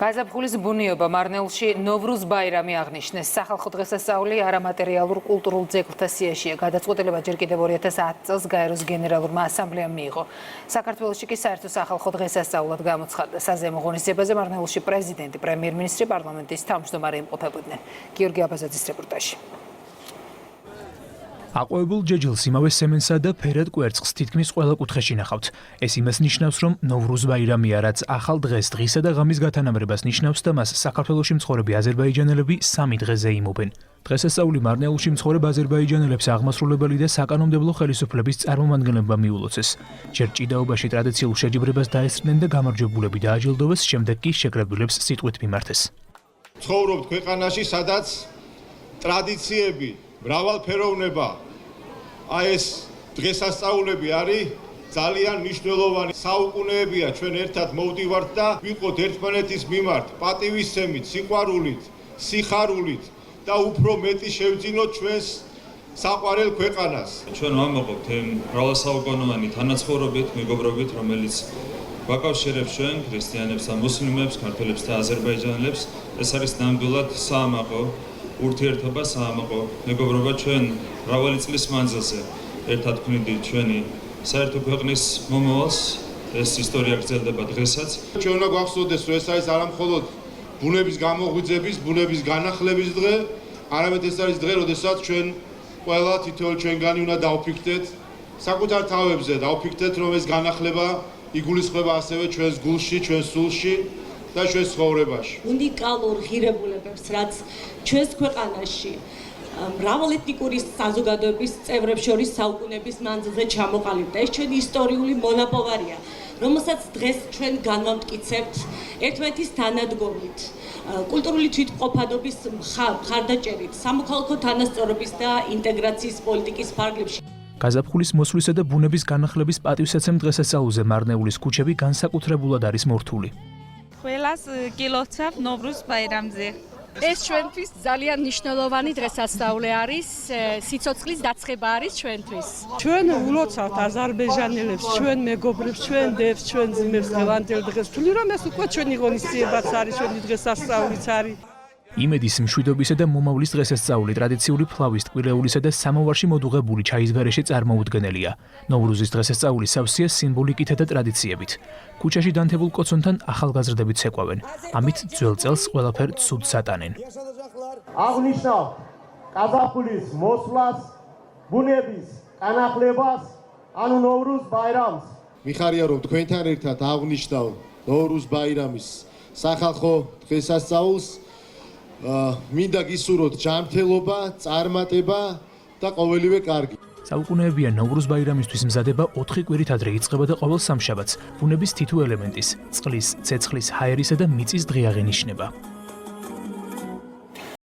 გაზაფხულის ბუნიობა მარნეულში ნოვრუზ ბაირამი აღნიშნეს. სახალხო დღესასწაული არამატერიალურ კულტურულ ძეგლთა სიაშია. გადაწყვეტილება ჯერ კიდევ 2010 წელს გაეროს გენერალურმა ასამბლეამ მიიღო. საქართველოში კი საერთო სახალხო დღესასწაულად გამოცხადდა. საზეიმო ღონისძიებაზე მარნეულში პრეზიდენტი, პრემიერ-მინისტრი, პარლამენტის თავმჯდომარე იმყოფებოდნენ. გიორგი აბაზაძის რეპორტაჟი. აყვავებულ ჯეჯილს იმავე სემენსა და ფერად კვერცხს თითქმის ყველა კუთხეში ნახავთ. ეს იმას ნიშნავს, რომ ნოვრუზ ბაირამია, რაც ახალ დღეს, დღისა და ღამის გათანამრებას ნიშნავს და მას საქართველოში მცხოვრები აზერბაიჯანელები 3 დღეზე იმობენ. დღესასწაული მარნეულში მცხოვრებ აზერბაიჯანელებს აღმასრულებელი და საკანონმდებლო ხელისუფლების წარმომადგენლებმა მიულოცეს. ჯერ ჭიდაობაში ტრადიციულ შეჯიბრებას დაესწრნენ და გამარჯვებულები დააჯილდოვეს, შემდეგ კი შეკრებილებს სიტყვით მიმართეს. ცხოვრობთ ქვეყანაში, სადაც ტრადიციები, მრავალფეროვნება, ეს დღესასწაულები არის ძალიან მნიშვნელოვანი. საუკუნეებია ჩვენ ერთად მოვდივართ და ვიყოთ ერთმანეთის მიმართ პატივისცემით, სიყვარულით, სიხარულით და უფრო მეტი შევძინოთ ჩვენს საყვარელ ქვეყანას. ჩვენ ვამაყობთ მრავალსაუკუნოვანი თანაცხოვრობით, მეგობრობით, რომელიც ვაკავშირებს ჩვენ ქრისტიანებს და მუსლიმებს, ქართველებს და აზერბაიჯანელებს. ეს არის ნამდვილად საამაყო ურთიერთობა, საამაყო მეგობრობა. ჩვენ მრავალი წლის მანძილზე ერთად ვქმნით ჩვენი საერთო ქვეყნის მომავალს. ეს ისტორია გრძელდება დღესაც. ჩვენ უნდა გვახსოვდეს, რომ ეს არის არა მხოლოდ ბუნების გამოღვიძების, ბუნების განახლების დღე, არამედ ეს არის დღე, როდესაც ჩვენ ყველა თითოეულ ჩვენგანი უნდა დავფიქრდეთ საკუთარ თავებზე, დავფიქრდეთ, რომ ეს განახლება იგულისხმება ასევე ჩვენს გულში, ჩვენს სულში და ჩვენს ცხოვრებაში. უნიკალურ ღირებულებებს, რაც ჩვენს ქვეყანაში მრავალეთნიკური საზოგადოების წევრებს შორის საუკუნეების მანძილზე ჩამოყალიბდა. ეს ჩვენი ისტორიული მონაპოვარია, რომელსაც დღეს ჩვენ განვამტკიცებთ ერთმანეთის თანადგომით, კულტურული თვითმყოფადობის მხარდაჭერით, სამოქალაქო თანასწორობის და ინტეგრაციის პოლიტიკის ფარგლებში. გაზაფხულის მოსვლისა და ბუნების განახლების პატივსაცემ დღესასწაულზე მარნეულის ქუჩები განსაკუთრებულად არის მორთული. ყველას გილოცავ ნოვრუზ ბაირამზე. ეს ჩვენთვის ძალიან მნიშვნელოვანი დღესასწაული არის, სიცოცხლის დაცხება არის ჩვენთვის. ჩვენ ულოცავთ აზერბაიჯანელებს, ჩვენ მეგობრებს, ჩვენ დევს, ჩვენ ძმებს დღევანდელ დღეს. თვლი რომ ეს უკვე ჩვენი ღონისძიებაც არის, ჩვენი დღესასწაულიც არის. იმედის მშვიდობისა და მომავლის დღესასწაული ტრადიციული ფლავის, ტკბილეულისა და სამოვარში მოდუღებული ჩაის გარეშე წარმოუდგენელია. ნოვრუზის დღესასწაული სავსეა სიმბოლიკითა და ტრადიციებით. ქუჩაში დანთებულ კოცონთან ახალგაზრდები ცეკვავენ. ამით ძველ წელს ყველაფერ ცუდს ატანენ. აღნიშნავ გაზაფხულის მოსვლას, ბუნების განახლებას, ანუ ნოვრუზ ბაირამს. მიხარია რომ თქვენთან ერთად აღნიშნავ ნოვრუზ ბაირამის სახალხო დღესასწაულს. მინდა გისურვოთ ჯანმრთელობა, წარმატება და ყოველივე კარგი. საუკუნეებია ნოვრუზ ბაირამისთვის მზადება 4 კვირით ადრე იწყება და ყოველ სამშაბათს ბუნების თითო ელემენტის, წყლის, ცეცხლის, ჰაერისა და მიწის დღე აღენიშნება.